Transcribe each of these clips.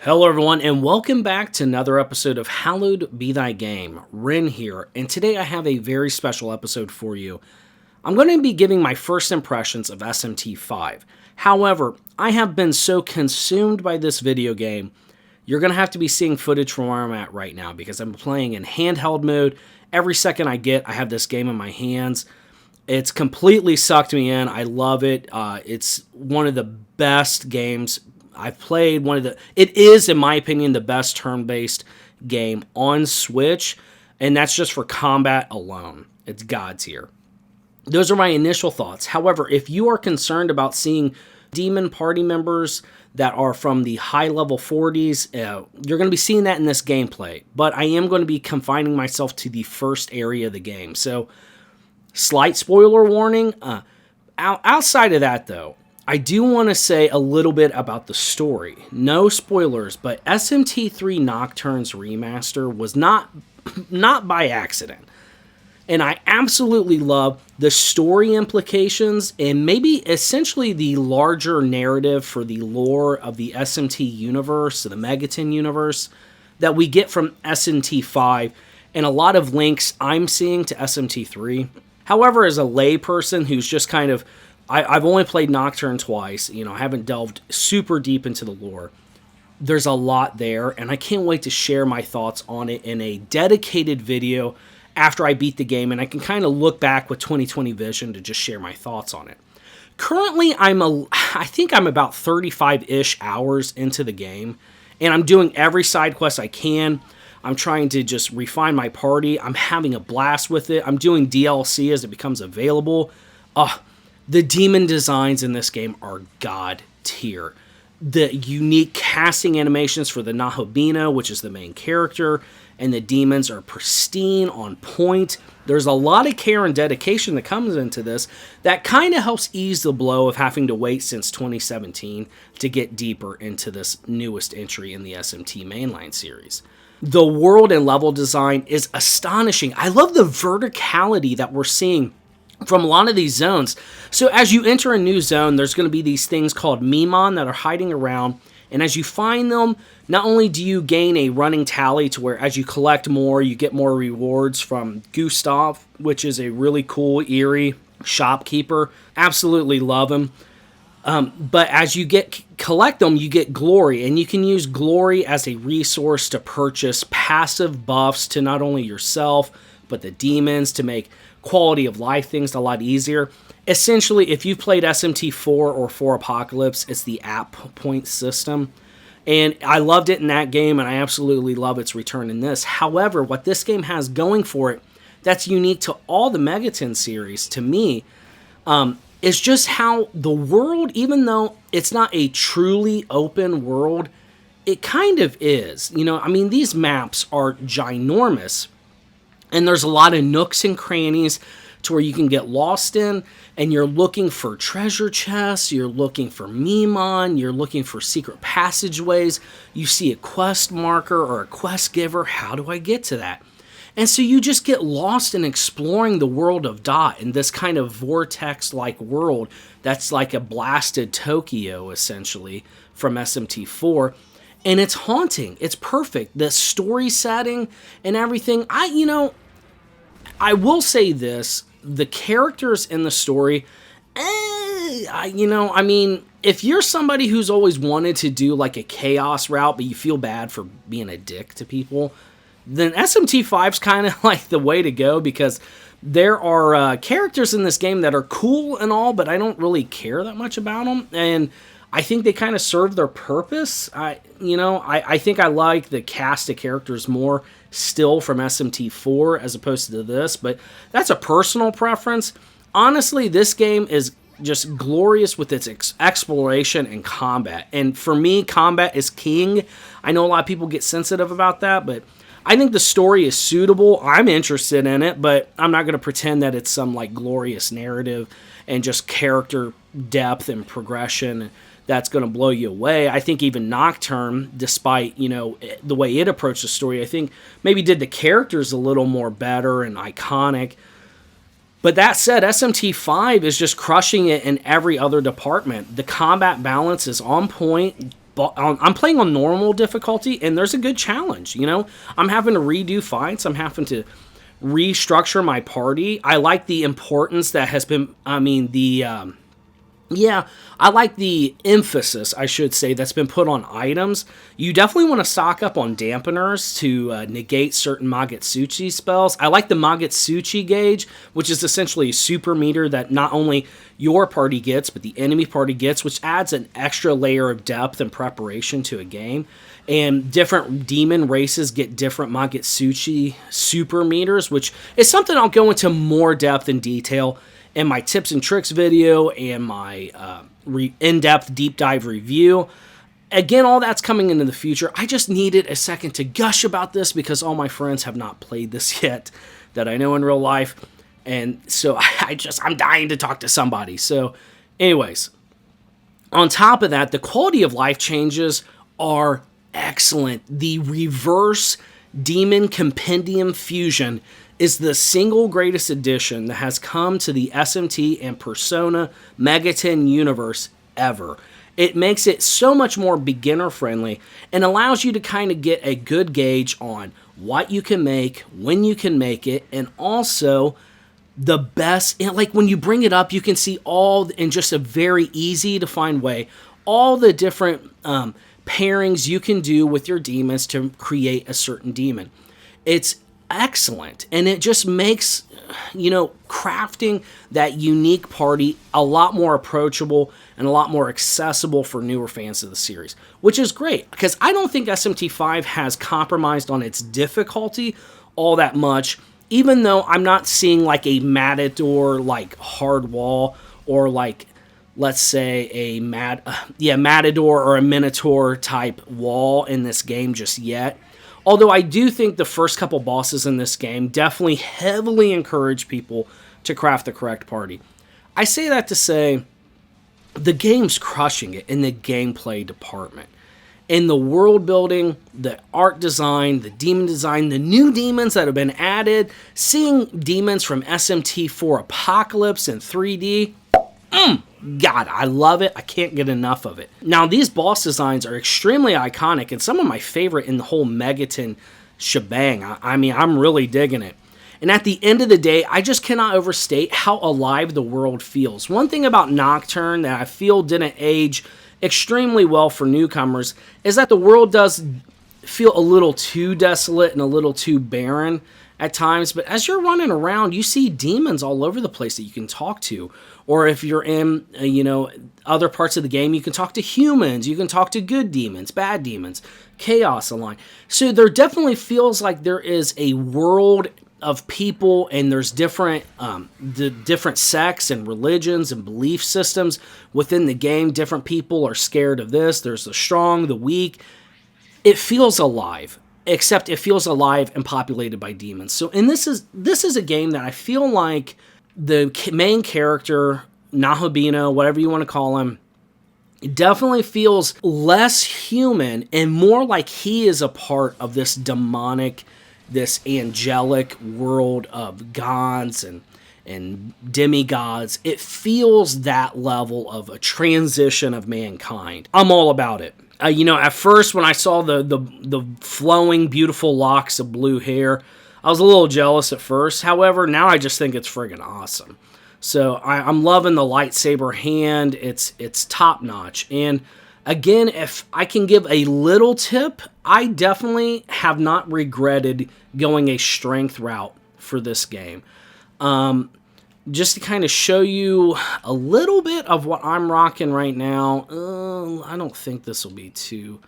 Hello everyone and welcome back to another episode of Hallowed Be Thy Game. Rin here, and today I have a very special episode for you. I'm going to be giving my first impressions of SMT5. However, I have been so consumed by this video game, you're going to have to be seeing footage from where I'm at right now because I'm playing in handheld mode. Every second I get, I have this game in my hands. It's completely sucked me in. I love it. It's one of the best games I've played. It is, in my opinion, the best turn-based game on Switch, and that's just for combat alone. It's God tier. Those are my initial thoughts. However, if you are concerned about seeing demon party members that are from the high-level 40s, you're going to be seeing that in this gameplay, but I am going to be confining myself to the first area of the game. So, slight spoiler warning. Outside of that, though, I do want to say a little bit about the story. No spoilers, but SMT3 Nocturne's remaster was not by accident. And I absolutely love the story implications and maybe essentially the larger narrative for the lore of the SMT universe, the Megaton universe, that we get from SMT5 and a lot of links I'm seeing to SMT3. However, as a layperson who's just kind of I've only played Nocturne twice, I haven't delved super deep into the lore. There's a lot there, and I can't wait to share my thoughts on it in a dedicated video after I beat the game, and I can kind of look back with 2020 vision to just share my thoughts on it. Currently, I think I'm about 35-ish hours into the game, and I'm doing every side quest I can. I'm trying to just refine my party. I'm having a blast with it. I'm doing DLC as it becomes available. The demon designs in this game are God tier. The unique casting animations for the Nahobina, which is the main character, and the demons are pristine, on point. There's a lot of care and dedication that comes into this that kind of helps ease the blow of having to wait since 2017 to get deeper into this newest entry in the SMT mainline series. The world and level design is astonishing. I love the verticality that we're seeing from a lot of these zones. So as you enter a new zone, there's going to be these things called Mimon that are hiding around, and as you find them, not only do you gain a running tally to where as you collect more, you get more rewards from Gustav, which is a really cool, eerie shopkeeper. Absolutely love him. But as you collect them, you get glory, and you can use glory as a resource to purchase passive buffs to not only yourself, but the demons, to make quality of life things a lot easier. Essentially, if you've played SMT4 or 4 Apocalypse, it's the app point system. And I loved it in that game, and I absolutely love its return in this. However, what this game has going for it that's unique to all the Megaton series, to me, is just how the world, even though it's not a truly open world, it kind of is. These maps are ginormous, and there's a lot of nooks and crannies to where you can get lost in, and you're looking for treasure chests, you're looking for Mimon, you're looking for secret passageways, you see a quest marker or a quest giver, how do I get to that? And so you just get lost in exploring the world of Dot in this kind of vortex-like world that's like a blasted Tokyo, essentially, from SMT4. And it's haunting. It's perfect. The story setting and everything. I will say this. The characters in the story, if you're somebody who's always wanted to do like a chaos route, but you feel bad for being a dick to people, then SMT5's kind of like the way to go, because there are characters in this game that are cool and all, but I don't really care that much about them, and I think they kind of serve their purpose. I think I like the cast of characters more still from SMT4 as opposed to this, but that's a personal preference. Honestly, this game is just glorious with its exploration and combat, and for me, combat is king. I know a lot of people get sensitive about that, but I think the story is suitable. I'm interested in it, but I'm not going to pretend that it's some like glorious narrative and just character depth and progression that's going to blow you away. I think even Nocturne, despite, the way it approached the story, I think maybe did the characters a little more better and iconic. But that said, SMT5 is just crushing it in every other department. The combat balance is on point. I'm playing on normal difficulty, and there's a good challenge. I'm having to redo fights. I'm having to restructure my party. I like the importance that has been. I like the emphasis, I should say, that's been put on items. You definitely want to stock up on dampeners to negate certain Magetsuchi spells. I like the Magetsuchi gauge, which is essentially a super meter that not only your party gets, but the enemy party gets, which adds an extra layer of depth and preparation to a game. And different demon races get different Magetsuchi super meters, which is something I'll go into more depth and detail in my tips and tricks video and my in-depth deep dive review. Again, all that's coming into the future. I just needed a second to gush about this because all my friends have not played this yet that I know in real life. And so I'm dying to talk to somebody. So anyways, on top of that, the quality of life changes are excellent. The reverse demon compendium fusion is the single greatest addition that has come to the SMT and Persona Megaten universe ever. It makes it so much more beginner friendly and allows you to kind of get a good gauge on what you can make, when you can make it, and also the best, like when you bring it up, you can see all in just a very easy to find way, all the different pairings you can do with your demons to create a certain demon. It's excellent, and it just makes crafting that unique party a lot more approachable and a lot more accessible for newer fans of the series, which is great because I don't think SMT5 has compromised on its difficulty all that much, even though I'm not seeing like a Matador like hard wall or like, let's say a Matador or a Minotaur type wall in this game just yet. Although I do think the first couple bosses in this game definitely heavily encourage people to craft the correct party. I say that to say the game's crushing it in the gameplay department. In the world building, the art design, the demon design, the new demons that have been added, seeing demons from SMT4 Apocalypse in 3D, God, I love it. I can't get enough of it. Now, these boss designs are extremely iconic and some of my favorite in the whole Megaten shebang. I'm really digging it. And at the end of the day, I just cannot overstate how alive the world feels. One thing about Nocturne that I feel didn't age extremely well for newcomers is that the world does feel a little too desolate and a little too barren at times, but as you're running around, you see demons all over the place that you can talk to. Or if you're in, other parts of the game, you can talk to humans, you can talk to good demons, bad demons, chaos align. So there definitely feels like there is a world of people, and there's different sects and religions and belief systems within the game. Different people are scared of this. There's the strong, the weak. It feels alive. Except it feels alive and populated by demons. So, and this is a game that I feel like the main character, Nahobino, whatever you want to call him, definitely feels less human and more like he is a part of this demonic, this angelic world of gods and demigods. It feels that level of a transition of mankind. I'm all about it. At first when I saw the flowing, beautiful locks of blue hair, I was a little jealous at first. However, now I just think it's friggin' awesome. So I'm loving the lightsaber hand. It's top notch. And again, if I can give a little tip, I definitely have not regretted going a strength route for this game. Just to kind of show you a little bit of what I'm rocking right now. I don't think this will be too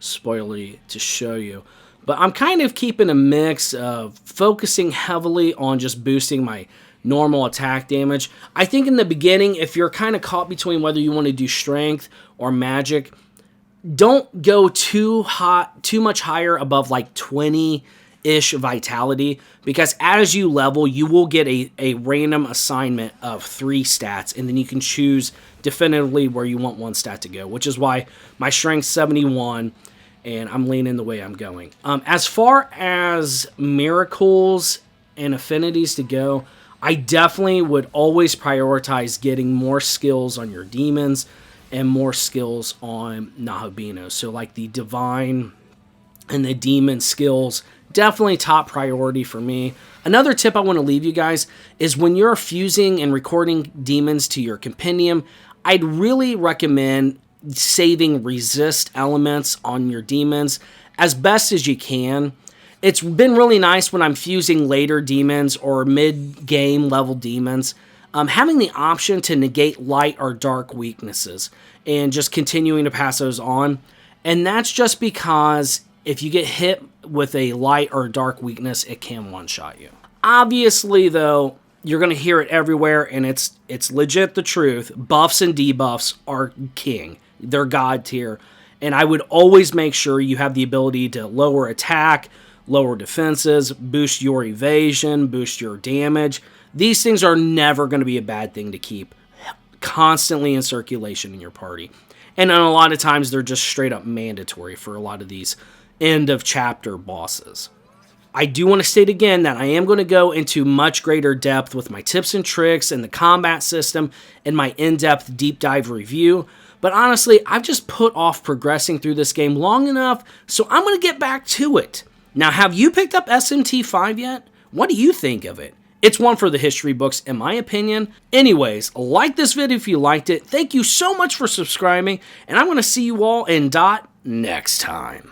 spoilery to show you. But I'm kind of keeping a mix of focusing heavily on just boosting my normal attack damage. I think in the beginning, if you're kind of caught between whether you want to do strength or magic, don't go too much higher above like 20-ish vitality, because as you level, you will get a random assignment of 3 stats, and then you can choose definitively where you want one stat to go, which is why my strength's 71, and I'm leaning the way I'm going. As far as miracles and affinities to go, I definitely would always prioritize getting more skills on your demons and more skills on Nahabino. So like the divine and the demon skills, definitely top priority for me. Another tip I want to leave you guys is when you're fusing and recording demons to your compendium, I'd really recommend saving resist elements on your demons as best as you can. It's been really nice when I'm fusing later demons or mid-game level demons, having the option to negate light or dark weaknesses and just continuing to pass those on. And that's just because if you get hit with a light or dark weakness, it can one-shot you. Obviously, though, you're going to hear it everywhere, and it's legit the truth. Buffs and debuffs are king. They're god tier. And I would always make sure you have the ability to lower attack, lower defenses, boost your evasion, boost your damage. These things are never going to be a bad thing to keep constantly in circulation in your party. And a lot of times they're just straight up mandatory for a lot of these end of chapter bosses. I do want to state again that I am going to go into much greater depth with my tips and tricks and the combat system in my in-depth deep dive review. But honestly, I've just put off progressing through this game long enough, so I'm going to get back to it. Now, have you picked up SMT5 yet? What do you think of it? It's one for the history books, in my opinion. Anyways, like this video if you liked it. Thank you so much for subscribing, and I'm going to see you all in DOT next time.